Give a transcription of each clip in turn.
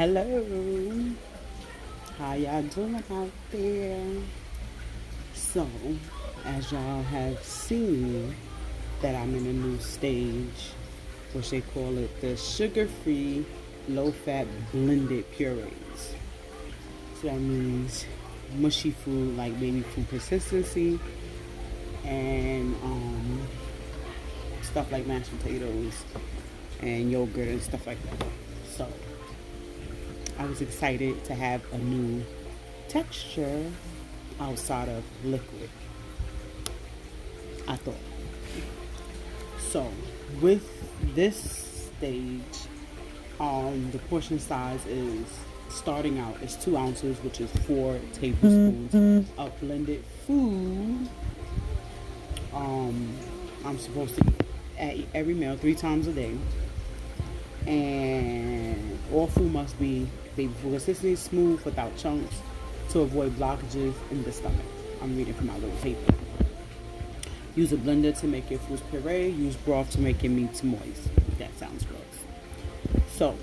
Hello, how y'all doing out there? So, as y'all have seen, that I'm in a new stage, which they call it the sugar-free, low-fat blended purees. So that means mushy food like baby food consistency and stuff like mashed potatoes and yogurt and stuff like that. So I was excited to have a new texture outside of liquid, I thought. So with this stage, the portion size is starting out is 2 ounces, which is 4 tablespoons of blended food. I'm supposed to eat every meal 3 times a day, and all food must be baby food consistency, smooth, without chunks, to avoid blockages in the stomach. I'm reading from my little paper. Use a blender to make your foods puree. Use broth to make your meats moist. That sounds gross. So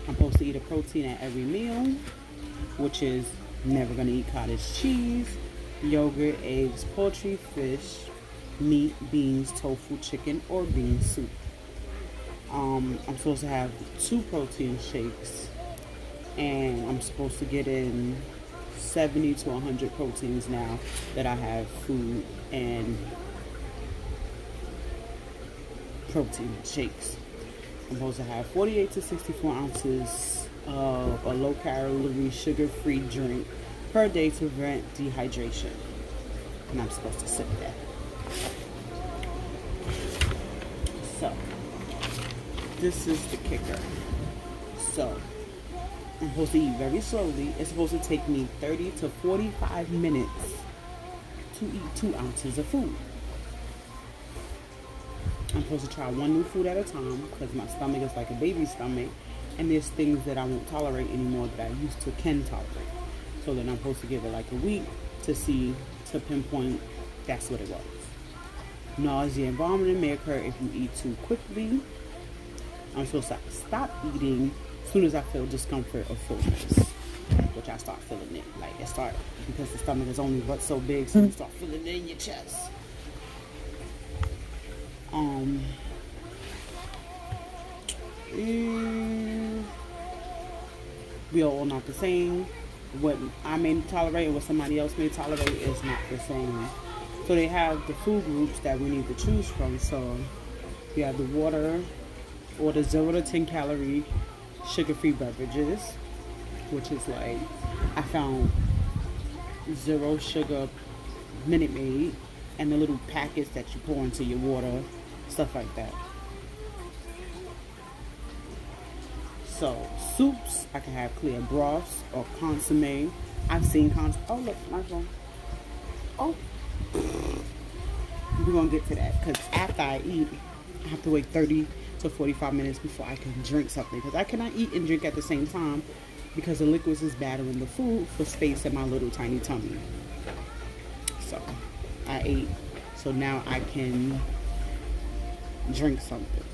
I'm supposed to eat a protein at every meal, which is never going to eat cottage cheese, yogurt, eggs, poultry, fish, meat, beans, tofu, chicken, or bean soup. I'm supposed to have 2 protein shakes, and I'm supposed to get in 70 to 100 proteins now that I have food and protein shakes. I'm supposed to have 48 to 64 ounces of a low-calorie, sugar-free drink per day to prevent dehydration. And I'm supposed to sip that. So, this is the kicker. So, I'm supposed to eat very slowly. It's supposed to take me 30 to 45 minutes to eat 2 ounces of food. I'm supposed to try one new food at a time because my stomach is like a baby stomach, and there's things that I won't tolerate anymore that I used to can tolerate. So then I'm supposed to give it like a week to pinpoint that's what it was. Nausea and vomiting may occur if you eat too quickly. I'm supposed to stop eating as soon as I feel discomfort or fullness, which I start feeling it. Like it start because the stomach is only but so big, so you start feeling it in your chest. We are all not the same. What I may tolerate and what somebody else may tolerate is not the same. So they have the food groups that we need to choose from. So you have the water or the 0 to 10 calorie sugar-free beverages, which is like I found 0 sugar Minute Maid and the little packets that you pour into your water, stuff like that. So soups, I can have clear broths or consomme. I've seen oh look, my phone. Oh, we're gonna get to that because after I eat, I have to wait 30 to 45 minutes before I can drink something, because I cannot eat and drink at the same time because the liquids is battling the food for space in my little tiny tummy. So I ate, so now I can drink something,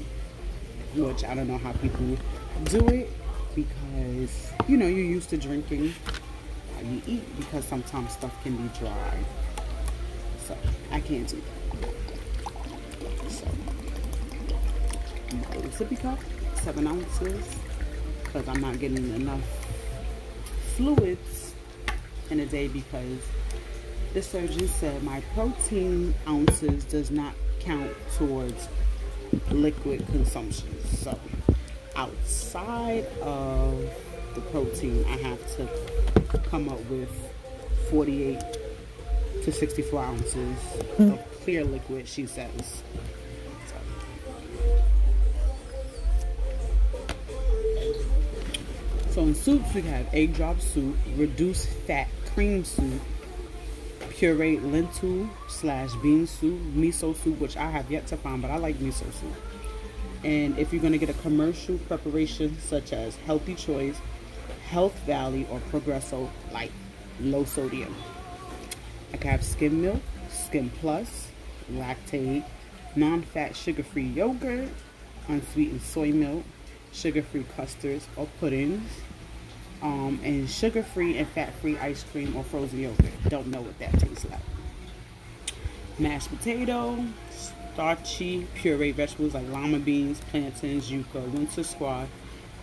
which I don't know how people do it, because you're used to drinking. You eat because sometimes stuff can be dry, so I can't do that. So a little sippy cup, 7 ounces, because I'm not getting enough fluids in a day, because the surgeon said my protein ounces does not count towards liquid consumption. So outside of the protein, I have to come up with 48 to 64 ounces of clear liquid, she says. So in soups, we have egg drop soup, reduced fat cream soup, pureed lentil / bean soup, miso soup, which I have yet to find, but I like miso soup. And if you're going to get a commercial preparation such as Healthy Choice, Health Valley, or Progresso, like low sodium. I can have skim milk, skim plus, lactate, non-fat sugar-free yogurt, unsweetened soy milk, sugar-free custards or puddings, and sugar-free and fat-free ice cream or frozen yogurt. Don't know what that tastes like. Mashed potato, starchy puree vegetables like lima beans, plantains, yuca, winter squash,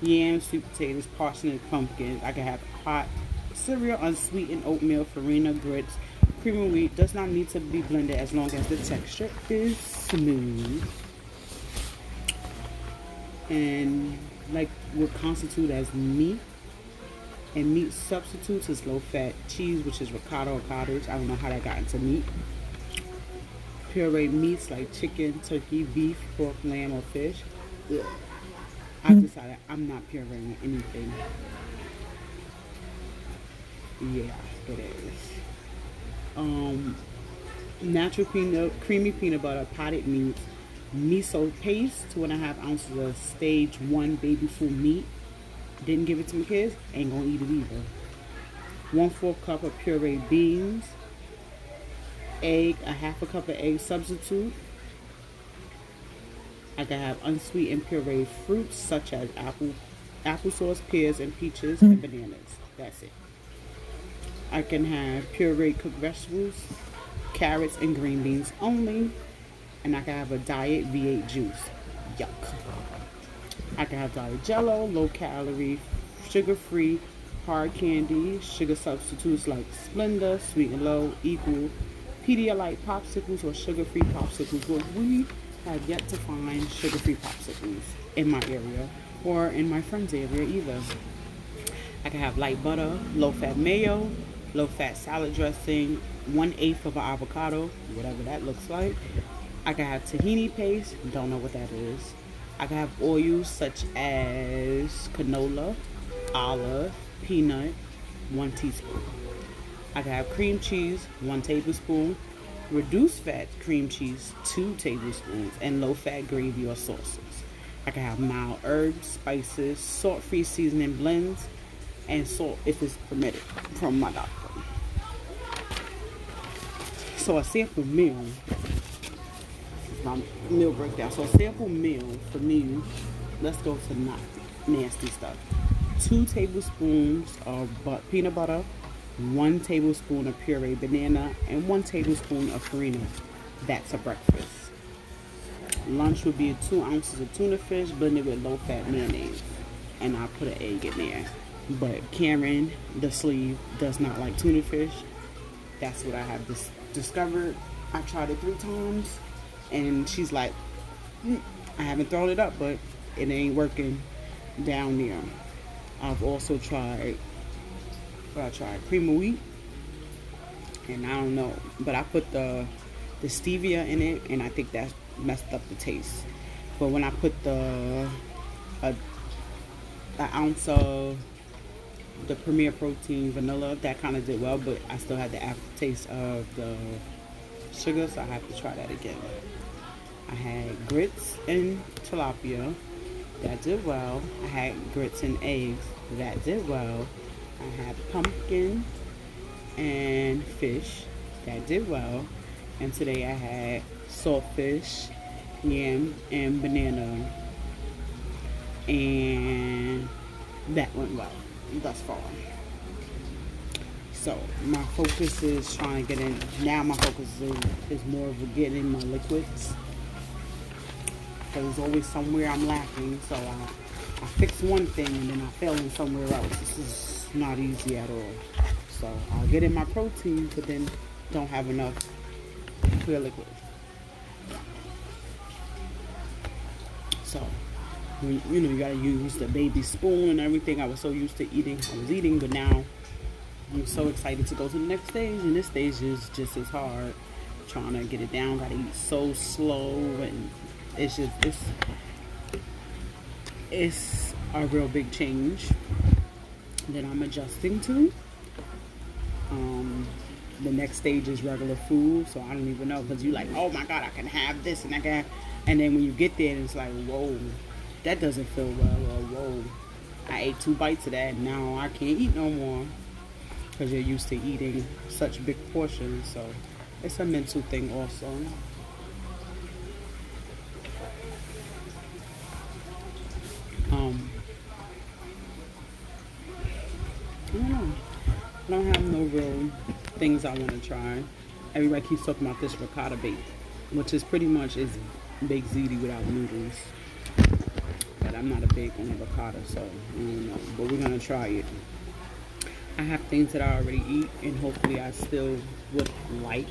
yams, sweet potatoes, parsnips, pumpkins. I can have hot cereal, unsweetened oatmeal, farina, grits, cream of wheat. Does not need to be blended as long as the texture is smooth. And like what constitute as meat and meat substitutes is low-fat cheese, which is ricotta or cottage. I don't know how that got into meat. Pureed meats like chicken, turkey, beef, pork, lamb, or fish. Ugh. I've decided I'm not pureeing anything. Yeah, it is. Natural creamy peanut butter, potted meats, miso paste, 2.5 ounces of stage 1 baby food meat. Didn't give it to my kids, ain't gonna eat it either. 1/4 cup of pureed beans, egg, a 1/2 cup of egg substitute. I can have unsweetened pureed fruits such as applesauce, pears, and peaches, and bananas. That's it. I can have pureed cooked vegetables, carrots, and green beans only. And I can have a diet V8 juice. Yuck. I can have diet jello, low calorie, sugar free, hard candy, sugar substitutes like Splenda, Sweet and Low, Equal, Pedialyte popsicles, or sugar free popsicles. But we have yet to find sugar free popsicles in my area or in my friend's area either. I can have light butter, low fat mayo, low fat salad dressing, 1/8 of an avocado, whatever that looks like. I can have tahini paste, don't know what that is. I can have oils such as canola, olive, peanut, 1 teaspoon. I can have cream cheese, 1 tablespoon, reduced fat cream cheese, 2 tablespoons, and low fat gravy or sauces. I can have mild herbs, spices, salt-free seasoning blends, and salt if it's permitted from my doctor. So a sample meal, my meal breakdown. So a sample meal for me, let's go to not nasty stuff. 2 tablespoons of peanut butter, 1 tablespoon of pureed banana, and 1 tablespoon of farina. That's a breakfast. Lunch would be 2 ounces of tuna fish blended with low-fat mayonnaise, and I put an egg in there. But Karen, the sleeve, does not like tuna fish. That's what I have discovered. I tried it 3 times, and she's like, I haven't thrown it up, but it ain't working down there. I've also tried, cream of wheat, and I don't know, but I put the stevia in it, and I think that messed up the taste. But when I put an ounce of the Premier Protein vanilla, that kind of did well, but I still had the aftertaste of the sugar, so I have to try that again. I had grits and tilapia, that did well. I had grits and eggs, that did well. I had pumpkin and fish, that did well. And today I had saltfish, yam, and banana, and that went well thus far. So my focus is trying to get in. Now my focus is more of getting in my liquids, because there's always somewhere I'm lacking. So I fix one thing and then I fail in somewhere else. This is not easy at all. So I'll get in my protein, but then don't have enough clear liquid. So you gotta use the baby spoon and everything. I was so used to eating. I was eating, but now I'm so excited to go to the next stage, and this stage is just as hard. Trying to get it down, gotta eat so slow, and it's a real big change that I'm adjusting to. The next stage is regular food, so I don't even know, because you're like, oh my god, I can have this and I can have, and then when you get there, it's like, whoa, that doesn't feel well, or whoa, I ate 2 bites of that and now I can't eat no more, because you're used to eating such big portions. So it's a mental thing also. I don't have no real things I want to try. Everybody keeps talking about this ricotta bake, which is pretty much is baked ziti without noodles. But I'm not a big on ricotta, so I don't know. But we're gonna try it. I have things that I already eat, and hopefully I still would like.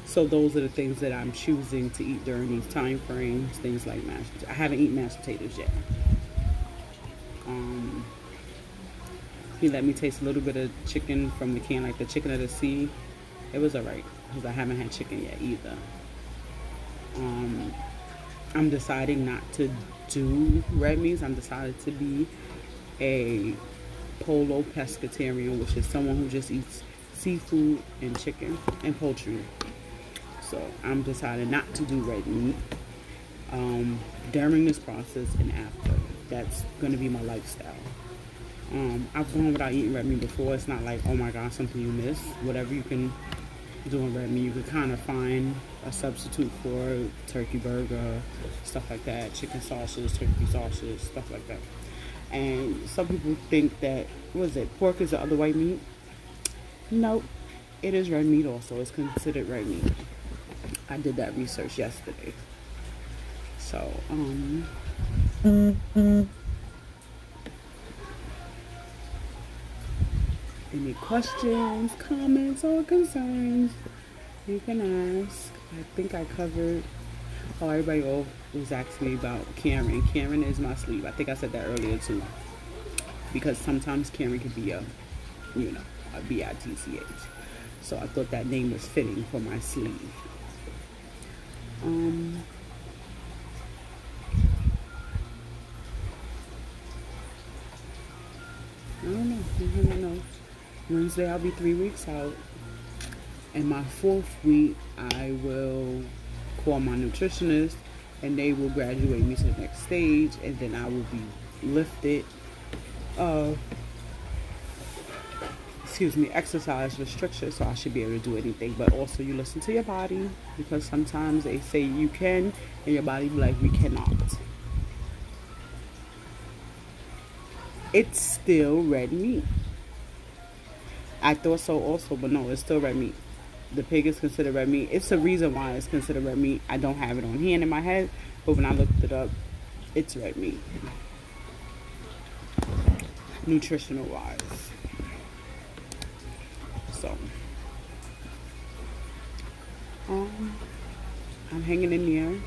So those are the things that I'm choosing to eat during these time frames. Things like mashed. I haven't eaten mashed potatoes yet. He let me taste a little bit of chicken from the can, like the chicken of the sea. It was alright because I haven't had chicken yet either. I'm deciding not to do red meats. I'm decided to be a polo pescatarian, which is someone who just eats seafood and chicken and poultry. So I'm deciding not to do red meat during this process and after. That's going to be my lifestyle. I've gone without eating red meat before. It's not like, oh my god, something you miss. Whatever you can do in red meat, you can kind of find a substitute for turkey burger, stuff like that, chicken sausages, turkey sausages, stuff like that. And some people think that, what is it, pork is the other white meat? Nope, it is red meat also. It's considered red meat. I did that research yesterday. So, any questions, comments, or concerns, you can ask. I think I covered. Oh, everybody was asking me about Karen. Karen is my sleeve. I think I said that earlier too. Because sometimes Karen can be a B-I-T-C-H. So I thought that name was fitting for my sleeve. I don't know. Wednesday I'll be 3 weeks out. And my 4th week I will call my nutritionist and they will graduate me to the next stage, and then I will be lifted exercise restrictions, so I should be able to do anything. But also you listen to your body, because sometimes they say you can and your body be like, we cannot. It's still red meat. I thought so also, but no, it's still red meat. The pig is considered red meat. It's a reason why it's considered red meat. I don't have it on hand in my head, but when I looked it up, it's red meat. Nutritional wise. So, I'm hanging in there.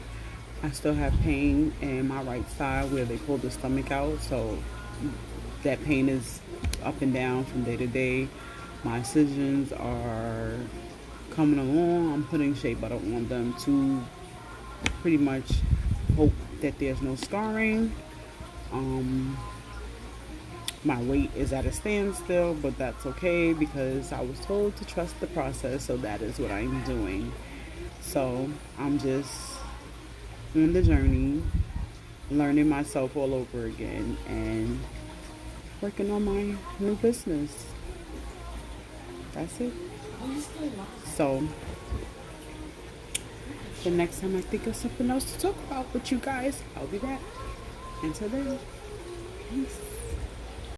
I still have pain in my right side where they pulled the stomach out, so that pain is up and down from day to day. My incisions are coming along. I'm putting shea butter on them to pretty much hope that there's no scarring. My weight is at a standstill, but that's okay because I was told to trust the process, so that is what I'm doing. So I'm just on the journey, learning myself all over again and working on my new business. That's it. So the next time I think of something else to talk about with you guys, I'll be back. Until then, peace.